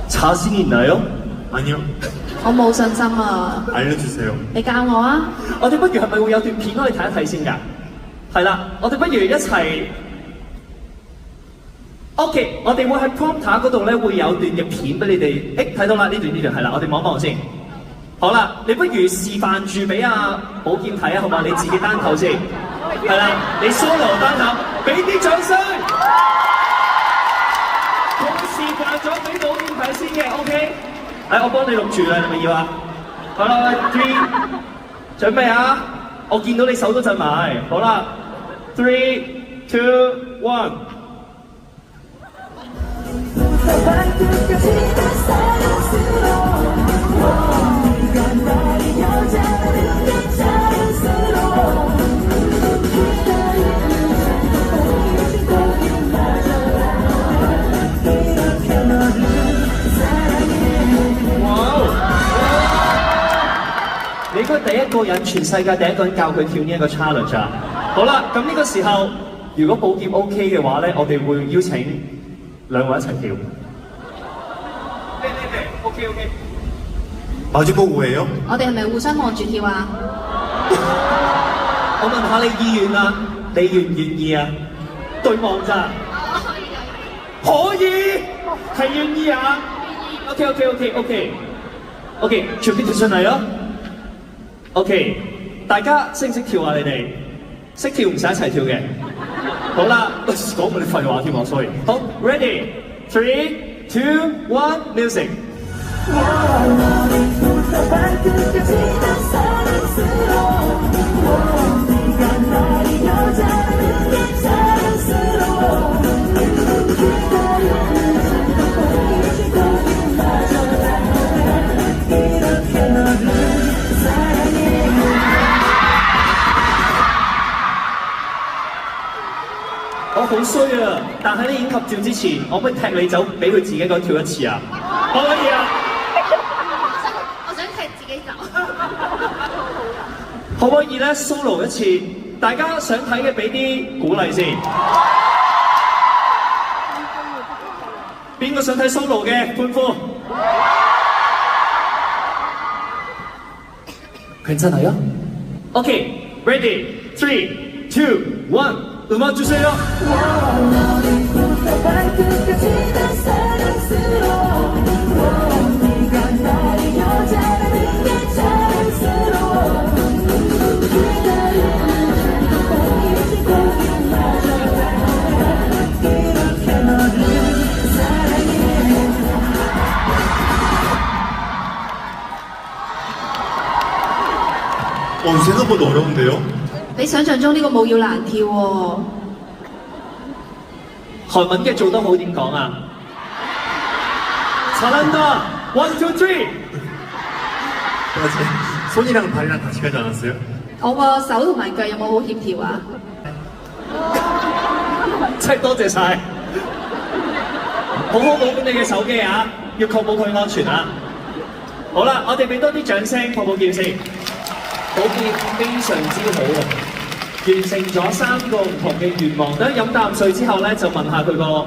자신이 있나요? 아니요. 我冇信心啊！ 알려주세요. 你教我啊！我哋不如係咪會有段片可以睇一睇先㗎？係啦，我哋不如一齊。OK， 我哋會喺 prompter 嗰度咧會有段嘅片俾你哋。睇到啦，呢段係啦，我哋望一望先。好啦，你不如示範住俾阿寶劍睇啊，好嘛？你自己單口先。係啦，你 solo 單口，俾啲掌聲。佢示範咗俾寶劍睇先嘅 ，OK。我幫你錄住啦，你咪要啊？好啦 ，three， 準備啊！我見到你手都震埋，好啦 ，three two one。你應該第一個人，全世界第一個人教佢跳呢一個 challenge 啊！好啦，咁呢個時候，如果寶劍 OK 嘅話咧，我哋會邀請兩位一齊跳。OK。마주보고예요? 我哋係咪互相望住跳啊？我問下你意願啊，你願唔願意啊？對望咋？可以，係願意啊？OK，準備跳上嚟咯。OK， 大家識唔識跳啊？你哋識跳唔使一齊跳嘅。好啦，講埋啲廢話添喎 ，sorry。好 ，ready，three two one music。 我好衰啊！但喺你演及跳之前，我可唔可以踢你走，俾佢自己一個跳一次啊？可唔可以啊？我想踢自己走。可唔可以咧 solo 一次？大家想睇嘅俾啲鼓勵先。邊個想睇 solo 嘅歡呼？괜찮아요? OK, ready, 3, 2, 1, 음악 주세요. 생각보다 어려운데요? 比想象中呢個舞要難跳喎。韓文嘅做得好點講啊？ 잘한다, 1, 2, 3. 손이랑 발이랑 같이 가지 않았어요? 我個手同埋腳有冇好協調啊？真係多謝晒，好好保管你嘅手機啊，要確保佢安全啊！好啦，我哋俾多啲掌聲，抱抱劍先。寶劍非常之好啊！完成咗3個唔同嘅願望，等飲啖水之後咧，就問下佢個